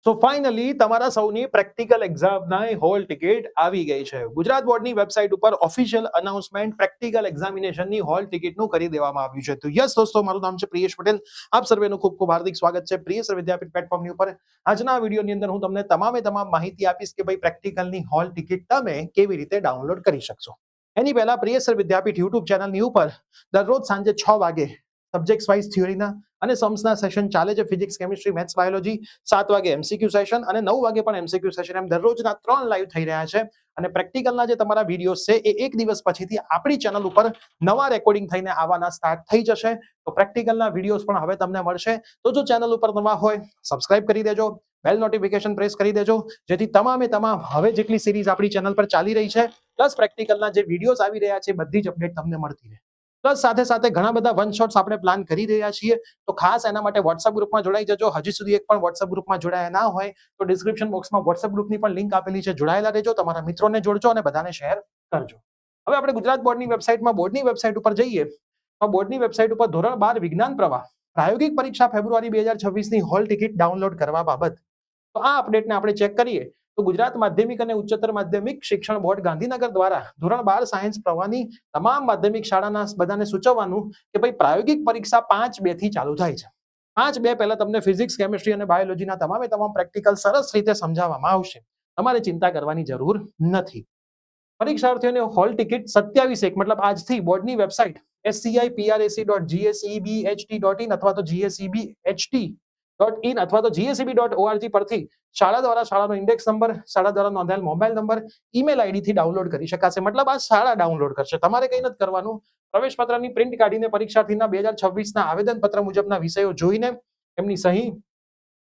So finally તમારા સૌની practical એક્ઝામના hall ticket આવી ગઈ છે. ગુજરાત બોર્ડની વેબસાઇટ ઉપર ઓફિશિયલ અનાઉન્સમેન્ટ પ્રેક્ટિકલ એક્ઝામિનેશનની હોલ ટિકિટનું કરી દેવામાં આવ્યું છે. તો યસ દોસ્તો, મારું નામ છે પ્રિયેશ પટેલ. આપ સર્વેનું ખૂબ ખૂબ હાર્દિક સ્વાગત છે પ્રિય વિદ્યાપીઠ પ્લેટફોર્મની ઉપર. આજના વિડીયોની અંદર હું તમને તમામ માહિતી આપીશ કે ભાઈ પ્રેક્ટિકલની હોલ ટિકિટ તમે કેવી રીતે ડાઉનલોડ કરી શકશો. એની પહેલા પ્રિય વિદ્યાપીઠ યુટ્યુબ ચેનલની ઉપર દરરોજ સાંજે 6 વાગે સબ્જેક્ટ વાઇઝ થિયરીના અને સમ્સના સેશન ચાલે છે. Physics, chemistry, maths, biology. 7 વાગે એમસીક્યુ સેશન અને 9 વાગે પણ એમસીક્યુ સેશન. એમ દરરોજના 3 લાઈવ થઈ રહ્યા છે. અને પ્રેક્ટિકલના જે તમારા વિડીયોઝ છે એ એક દિવસ પછીથી આપણી ચેનલ ઉપર નવા રેકોર્ડિંગ થઈને આવવાના સ્ટાર્ટ થઈ જશે. તો પ્રેક્ટિકલના વિડીયોઝ પણ હવે તમને મળશે. તો જો ચેનલ ઉપર નવા હોય સબસ્ક્રાઇબ કરી દેજો, બેલ નોટિફિકેશન પ્રેસ કરી દેજો, જેથી તમામ હવે જેટલી સિરીઝ આપણી ચેનલ પર ચાલી રહી છે પ્લસ પ્રેક્ટિકલના જે વિડીયોઝ આવી રહ્યા છે બધી જ અપડેટ તમને મળતી રહે. પ્લસ સાથે સાથે ઘણા બધા વન શોટ્સ આપણે પ્લાન કરી રહ્યા છીએ. તો ખાસ એના માટે વોટ્સએપ ગ્રુપમાં જોડાઈ જજો. હજી સુધી એક પણ વોટ્સએપ ગ્રુપમાં જોડાયા ના હોય તો ડિસ્ક્રિપ્શન બોક્સમાં વોટ્સએપ ગ્રુપની પણ લિંક આપેલી છે, જોડાયેલા રહેજો, તમારા મિત્રોને જોડજો અને બધાને શેર કરજો. હવે આપણે ગુજરાત બોર્ડની વેબસાઇટ ઉપર જઈએ તો બોર્ડની વેબસાઇટ ઉપર ધોરણ 12 વિજ્ઞાન પ્રવાહ પ્રાયોગિક પરીક્ષા ફેબ્રુઆરી 2026 ની હોલ ટિકિટ ડાઉનલોડ કરવા બાબત તો આ અપડેટને આપણે ચેક કરીએ તો ગુજરાત માધ્યમિક અને ઉચ્ચતર માધ્યમિક શિક્ષણ બોર્ડ ગાંધીનગર દ્વારા ધોરણ 12 સાયન્સ પ્રવાહની તમામ માધ્યમિક શાળાના બધાને સૂચવવાનું કે ભાઈ પ્રાયોગિક પરીક્ષા 5/2 થી ચાલુ થાય છે. 5/2 પહેલા તમને ફિઝિક્સ, કેમિસ્ટ્રી અને બાયોલોજીના તમામ પ્રેક્ટિકલ સરસ રીતે સમજાવવામાં આવશે. તમારે ચિંતા કરવાની જરૂર નથી. પરીક્ષાર્થીઓને હોલ ટિકિટ 27/1 મતલબ આજથી બોર્ડની વેબસાઇટ sciprac.gsebht.in અથવા તો gsebht.in અથવા તો gseb.org પરથી શાળા દ્વારા શાળાનો ઇન્ડેક્સ નંબર, શાળા દ્વારા નોંધાયેલ મોબાઈલ નંબર, ઈમેલ આઈડી થી ડાઉનલોડ કરી શકાશે. મતલબ આ શાળા ડાઉનલોડ કરશે, તમારે કંઈ નથી કરવાનું. પ્રવેશ પત્રની પ્રિન્ટ કાઢીને પરીક્ષાર્થીના 2026ના આવેદન પત્ર મુજબના વિષયો જોઈને એમની સહી,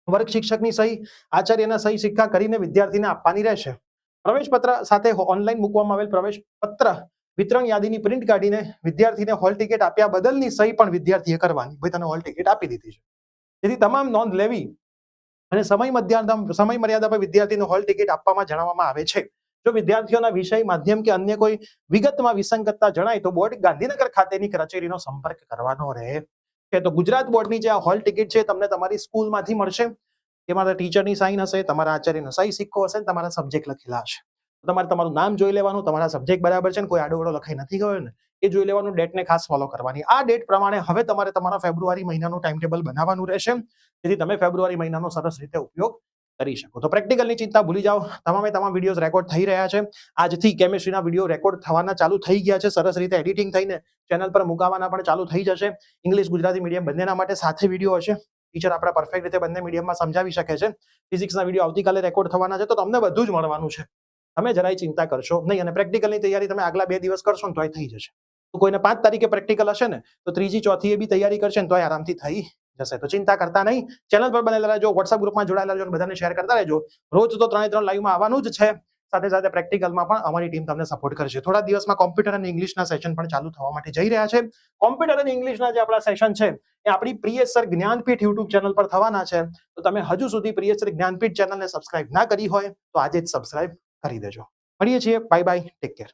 વર્ગ શિક્ષકની સહી, આચાર્યના સહી સિક્કા કરીને વિદ્યાર્થીને આપવાની રહેશે. પ્રવેશ પત્ર સાથે ઓનલાઈન મૂકવામાં આવેલ પ્રવેશ પત્ર વિતરણ યાદીની પ્રિન્ટ કાઢીને વિદ્યાર્થીને હોલ ટિકિટ આપ્યા બદલની સહી પણ વિદ્યાર્થીએ કરવાની. ભાઈ તને હોલ ટિકિટ આપી દીધી છે, જેથી તમામ નોંધ લેવી અને સમય મર્યાદા પર વિદ્યાર્થીને હોલ ટિકિટ આપવામાં જણાવવામાં આવે છે. જો વિદ્યાર્થીઓના વિષય, માધ્યમ કે અન્ય કોઈ વિગતમાં વિસંગતતા જણાય તો બોર્ડ ગાંધીનગર ખાતેની કચેરીનો સંપર્ક કરવાનો રહે છે. તો ગુજરાત બોર્ડની જે આ હોલ ટિકિટ છે તમને તમારી સ્કૂલમાંથી મળશે. તેમાં ટીચરની સાઇન હશે, તમારા આચાર્યનો સહી સિક્કો હશે, તમારા સબ્જેક્ટ લખેલા હશે. તમારે તમારું નામ જોઈ લેવાનું, તમારા સબ્જેક્ટ બરાબર છે ને કોઈ આડોવડો લખાઈ નથી ગયો ને એ જોઈ લેવાનું. ડેટને ખાસ ફોલો કરવાની. આ ડેટ પ્રમાણે હવે તમારે તમારા ફેબ્રુઆરી મહિનાનું ટાઈમ ટેબલ બનાવવાનું રહેશે, જેથી તમે ફેબ્રુઆરી મહિનાનો સરસ રીતે ઉપયોગ કરી શકો. તો પ્રેક્ટિકલની ચિંતા ભૂલી જાઓ. તમામ વિડીયોઝ રેકોર્ડ થઈ રહ્યા છે. આજથી કેમિસ્ટ્રીના વિડીયો રેકોર્ડ થવાના ચાલુ થઈ ગયા છે. સરસ રીતે એડિટિંગ થઈને ચેનલ પર મુકાવાના પણ ચાલુ થઈ જશે. ઇંગ્લિશ, ગુજરાતી મીડિયમ બંનેના માટે સાથે વિડીયો હશે. ટીચર આપણા પરફેક્ટ રીતે બંને મીડિયમમાં સમજાવી શકે છે. ફિઝિક્સના વિડીયો આવતીકાલે રેકોર્ડ થવાના છે, તો તમને બધું જ મળવાનું છે. તમે જરાય ચિંતા કરશો નહીં. અને પ્રેક્ટિકલની તૈયારી તમે આગલા 2 દિવસ કરશો ને તોય થઈ જશે. તો કોઈને 5 તારીખે પ્રેક્ટિકલ હશે ને તો 3જી, 4થી બી તૈયારી કરશે ને તોય આરામથી થઈ જશે. તો ચિંતા કરતા નહીં. ચેનલ પર બનેલા રહેજો, વોટ્સએપ ગ્રુપમાં જોડાયેલા રહેજો, બધાને શેર કરતા રહેજો. રોજ તો 3 લાઈવમાં આવવાનું જ છે. સાથે સાથે પ્રેક્ટિકલમાં પણ અમારી ટીમ તમને સપોર્ટ કરશે. થોડા દિવસમાં કોમ્પ્યુટર અને ઇંગ્લિશના સેશન પણ ચાલુ થવા માટે જઈ રહ્યા છે. કોમ્પ્યુટર અને ઇંગ્લિશના જે આપણા સેશન છે એ આપણી Priyesh sir Jnanpith YouTube channel પર થવાના છે. તો તમે હજુ સુધી પ્રિયેશ સર જ્ઞાનપીઠ ચેનલને સબસ્ક્રાઇબ ના કરી હોય તો આજે જ સબસ્ક્રાઇબ કરી દેજો. મળીએ છીએ. Bye bye, take care.